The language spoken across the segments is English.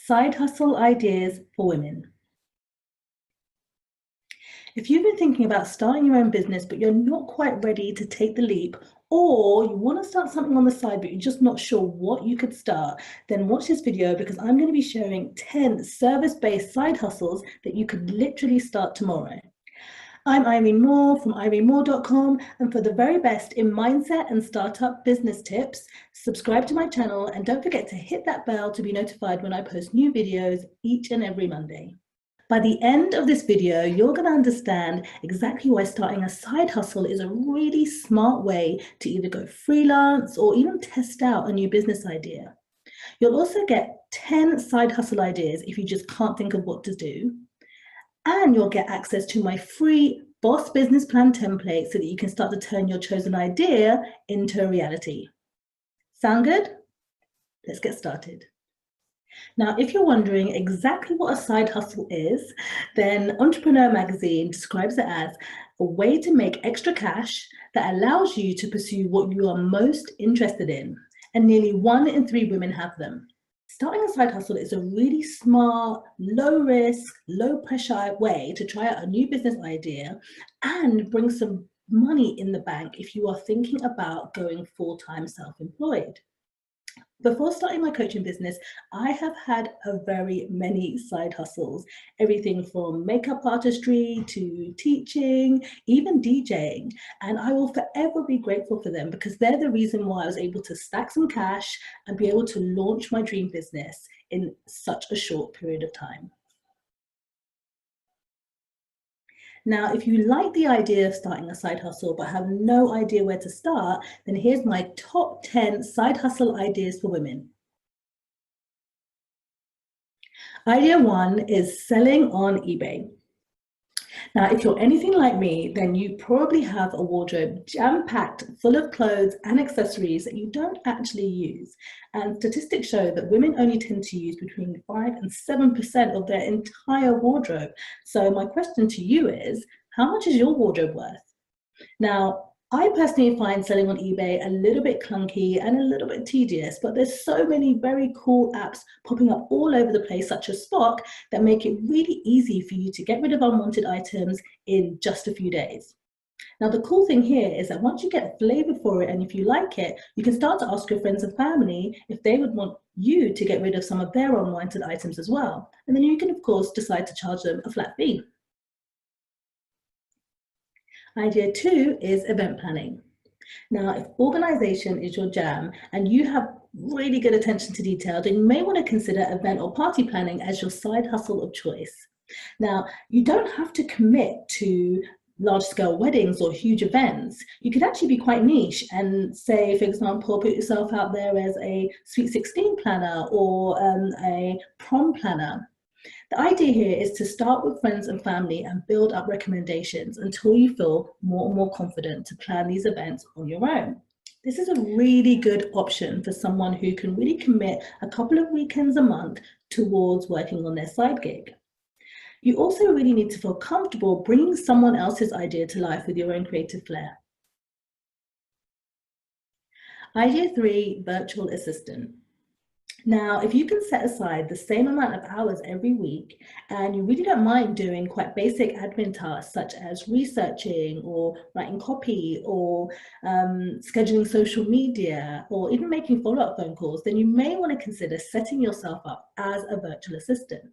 Side hustle ideas for women. If you've been thinking about starting your own business, but you're not quite ready to take the leap, or you want to start something on the side, but you're just not sure what you could start, then watch this video because I'm going to be sharing 10 service-based side hustles that you could literally start tomorrow. I'm Irene Moore from irenemore.com, and for the very best in mindset and startup business tips, subscribe to my channel and don't forget to hit that bell to be notified when I post new videos each and every Monday. By the end of this video, you're going to understand exactly why starting a side hustle is a really smart way to either go freelance or even test out a new business idea. You'll also get 10 side hustle ideas if you just can't think of what to do. And you'll get access to my free Boss Business Plan template so that you can start to turn your chosen idea into a reality. Sound good? Let's get started. Now, if you're wondering exactly what a side hustle is, then Entrepreneur Magazine describes it as a way to make extra cash that allows you to pursue what you are most interested in, and nearly 1 in 3 women have them. Starting a side hustle is a really smart, low risk, low pressure way to try out a new business idea and bring some money in the bank if you are thinking about going full-time self-employed. Before starting my coaching business, I have had a very many side hustles, everything from makeup artistry to teaching, even DJing. And I will forever be grateful for them because they're the reason why I was able to stack some cash and be able to launch my dream business in such a short period of time. Now, if you like the idea of starting a side hustle but have no idea where to start, then here's my top 10 side hustle ideas for women. Idea 1 is selling on eBay. Now, if you're anything like me, then you probably have a wardrobe jam-packed full of clothes and accessories that you don't actually use. And statistics show that women only tend to use between 5 and 7% of their entire wardrobe. So my question to you is, how much is your wardrobe worth? Now, I personally find selling on eBay a little bit clunky and a little bit tedious, but there's so many very cool apps popping up all over the place, such as Spock, that make it really easy for you to get rid of unwanted items in just a few days. Now, the cool thing here is that once you get a flavor for it, and if you like it, you can start to ask your friends and family if they would want you to get rid of some of their unwanted items as well. And then you can, of course, decide to charge them a flat fee. Idea 2 is event planning. Now, if organization is your jam and you have really good attention to detail, then you may want to consider event or party planning as your side hustle of choice. Now, you don't have to commit to large-scale weddings or huge events. You could actually be quite niche and say, for example, put yourself out there as a Sweet 16 planner or a prom planner. The idea here is to start with friends and family and build up recommendations until you feel more and more confident to plan these events on your own. This is a really good option for someone who can really commit a couple of weekends a month towards working on their side gig. You also really need to feel comfortable bringing someone else's idea to life with your own creative flair. Idea 3, virtual assistant. Now, if you can set aside the same amount of hours every week and you really don't mind doing quite basic admin tasks such as researching or writing copy or scheduling social media or even making follow-up phone calls, then you may want to consider setting yourself up as a virtual assistant.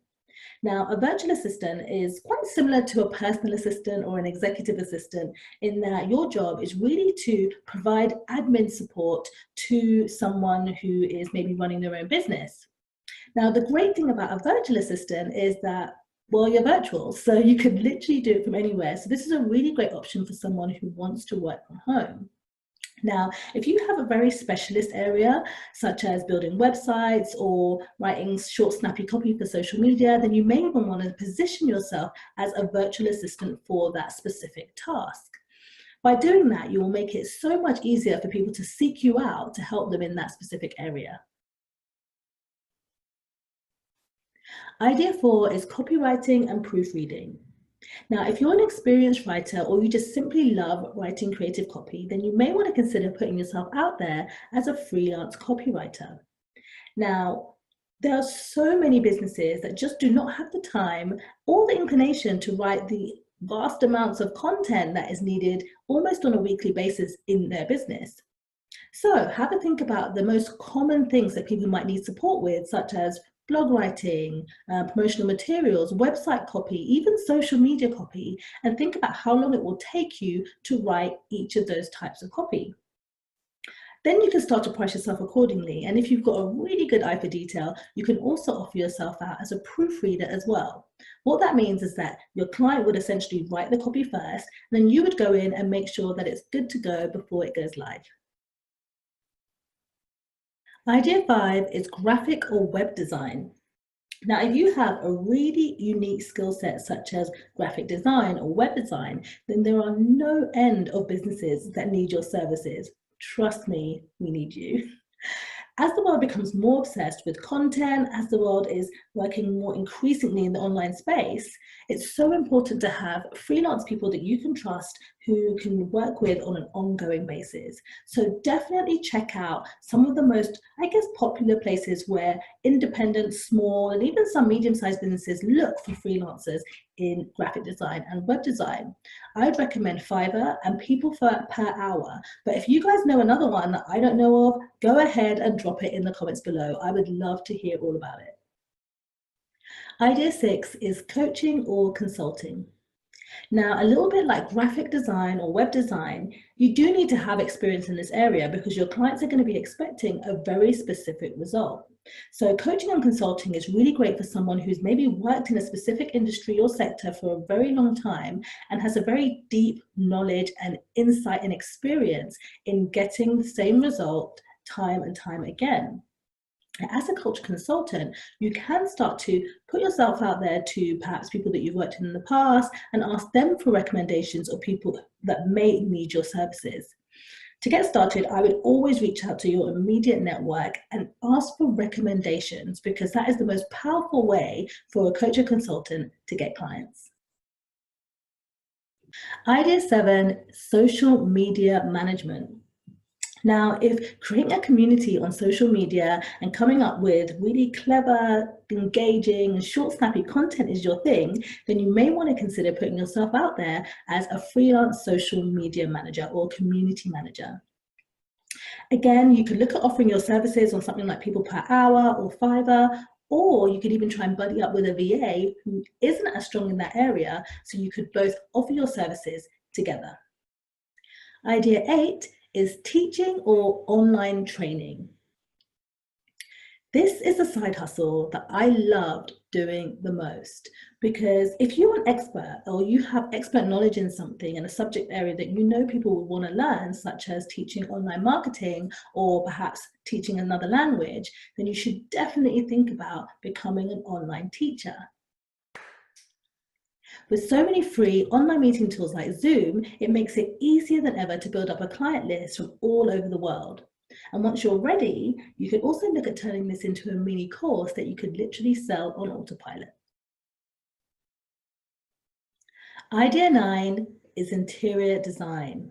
Now, a virtual assistant is quite similar to a personal assistant or an executive assistant in that your job is really to provide admin support to someone who is maybe running their own business. Now, the great thing about a virtual assistant is that, well, you're virtual, so you could literally do it from anywhere. So this is a really great option for someone who wants to work from home. Now, if you have a very specialist area, such as building websites or writing short, snappy copy for social media, then you may even want to position yourself as a virtual assistant for that specific task. By doing that, you will make it so much easier for people to seek you out to help them in that specific area. Idea 4 is copywriting and proofreading. Now, if you're an experienced writer or you just simply love writing creative copy, then you may want to consider putting yourself out there as a freelance copywriter. Now, There are so many businesses that just do not have the time or the inclination to write the vast amounts of content that is needed almost on a weekly basis in their business. So have a think about the most common things that people might need support with, such as blog writing, promotional materials, website copy, even social media copy, and think about how long it will take you to write each of those types of copy. Then you can start to price yourself accordingly. And if you've got a really good eye for detail, you can also offer yourself out as a proofreader as well. What that means is that your client would essentially write the copy first, then you would go in and make sure that it's good to go before it goes live. Idea 5 is graphic or web design. Now, if you have a really unique skill set such as graphic design or web design, then there are no end of businesses that need your services. Trust me, we need you. As the world becomes more obsessed with content, as the world is working more increasingly in the online space, it's so important to have freelance people that you can trust who can work with on an ongoing basis. So definitely check out some of the most, popular places where independent, small, and even some medium-sized businesses look for freelancers in graphic design and web design. I would recommend Fiverr and People per Hour. But if you guys know another one that I don't know of, go ahead and drop it in the comments below. I would love to hear all about it. Idea 6 is coaching or consulting. Now, a little bit like graphic design or web design, you do need to have experience in this area because your clients are going to be expecting a very specific result. So coaching and consulting is really great for someone who's maybe worked in a specific industry or sector for a very long time and has a very deep knowledge and insight and experience in getting the same result time and time again. As a culture consultant, you can start to put yourself out there to perhaps people that you've worked in the past and ask them for recommendations of people that may need your services. To get started, I would always reach out to your immediate network and ask for recommendations because that is the most powerful way for a coach or consultant to get clients. Idea 7, social media management. Now, if creating a community on social media and coming up with really clever, engaging, and short, snappy content is your thing, then you may want to consider putting yourself out there as a freelance social media manager or community manager. Again, you could look at offering your services on something like People per Hour or Fiverr, or you could even try and buddy up with a VA who isn't as strong in that area, so you could both offer your services together. Idea 8 is teaching or online training. This is a side hustle that I loved doing the most because if you're an expert or you have expert knowledge in something in a subject area that you know people will want to learn, such as teaching online marketing or perhaps teaching another language, then you should definitely think about becoming an online teacher. With so many free online meeting tools like Zoom, it makes it easier than ever to build up a client list from all over the world. And once you're ready, you could also look at turning this into a mini course that you could literally sell on autopilot. Idea 9 is interior design.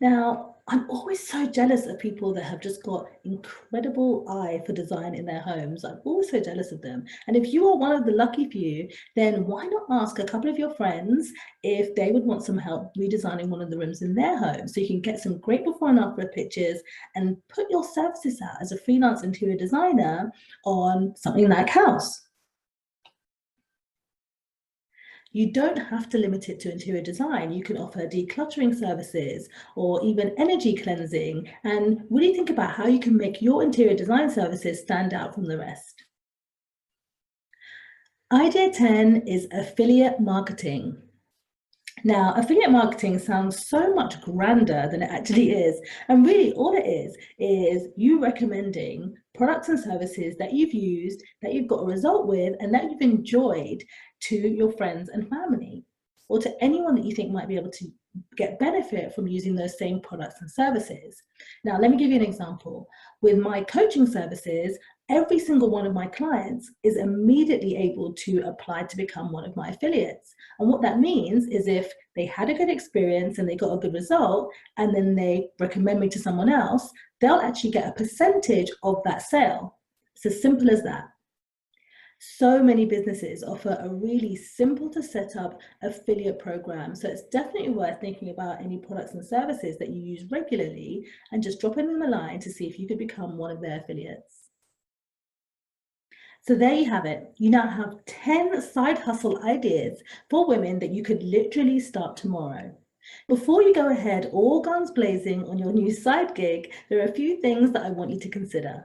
Now, I'm always so jealous of people that have just got incredible eye for design in their homes. I'm always so jealous of them. And if you are one of the lucky few, then why not ask a couple of your friends if they would want some help redesigning one of the rooms in their home so you can get some great before and after pictures and put your services out as a freelance interior designer on something like Houzz. You don't have to limit it to interior design. You can offer decluttering services or even energy cleansing and really think about how you can make your interior design services stand out from the rest. Idea 10 is affiliate marketing. Now, affiliate marketing sounds so much grander than it actually is. And really all it is you recommending products and services that you've used, that you've got a result with, and that you've enjoyed to your friends and family, or to anyone that you think might be able to get benefit from using those same products and services. Now, let me give you an example. With my coaching services, every single one of my clients is immediately able to apply to become one of my affiliates. And what that means is if they had a good experience and they got a good result, and then they recommend me to someone else, they'll actually get a percentage of that sale. It's as simple as that. So many businesses offer a really simple to set up affiliate program. So it's definitely worth thinking about any products and services that you use regularly and just dropping them a line to see if you could become one of their affiliates. So there you have it. You now have 10 side hustle ideas for women that you could literally start tomorrow. Before you go ahead all guns blazing on your new side gig, there are a few things that I want you to consider.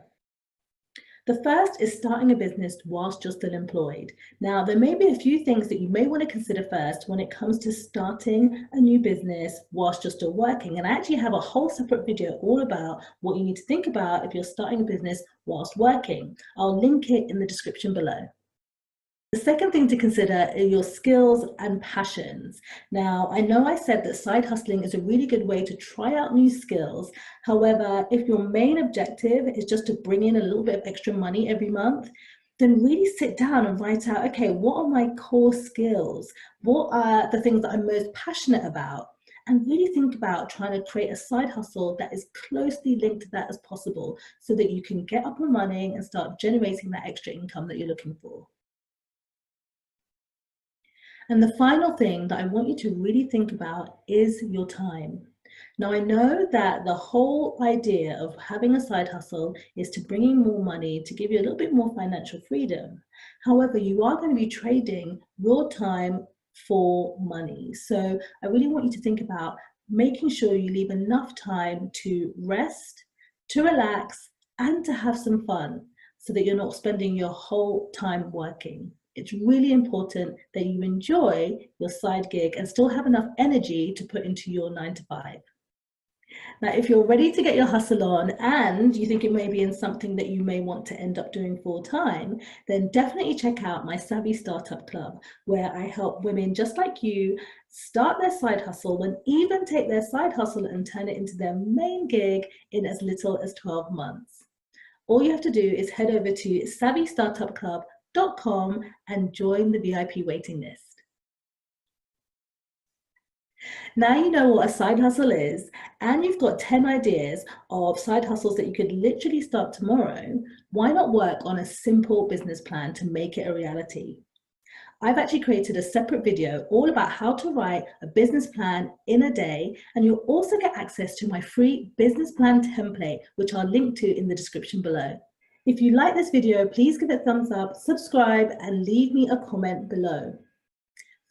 The first is starting a business whilst you're still employed. Now, there may be a few things that you may want to consider first when it comes to starting a new business whilst you're still working. And I actually have a whole separate video all about what you need to think about if you're starting a business whilst working. I'll link it in the description below. The second thing to consider are your skills and passions. Now, I know I said that side hustling is a really good way to try out new skills. However, if your main objective is just to bring in a little bit of extra money every month, then really sit down and write out, okay, what are my core skills? What are the things that I'm most passionate about? And really think about trying to create a side hustle that is closely linked to that as possible so that you can get up and running and start generating that extra income that you're looking for. And the final thing that I want you to really think about is your time. Now, I know that the whole idea of having a side hustle is to bring in more money to give you a little bit more financial freedom. However, you are going to be trading your time for money. So I really want you to think about making sure you leave enough time to rest, to relax, and to have some fun so that you're not spending your whole time working. It's really important that you enjoy your side gig and still have enough energy to put into your 9 to 5. Now, if you're ready to get your hustle on and you think it may be in something that you may want to end up doing full time, then definitely check out my Savvy Startup Club, where I help women just like you start their side hustle and even take their side hustle and turn it into their main gig in as little as 12 months. All you have to do is head over to savvystartupclub.com and join the VIP waiting list. Now you know what a side hustle is, and you've got 10 ideas of side hustles that you could literally start tomorrow. Why not work on a simple business plan to make it a reality? I've actually created a separate video all about how to write a business plan in a day, and you'll also get access to my free business plan template, which I'll link to in the description below. If you like this video, please give it a thumbs up, subscribe, and leave me a comment below.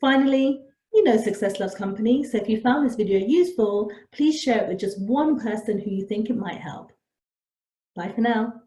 Finally, you know success loves company, so if you found this video useful, please share it with just one person who you think it might help. Bye for now.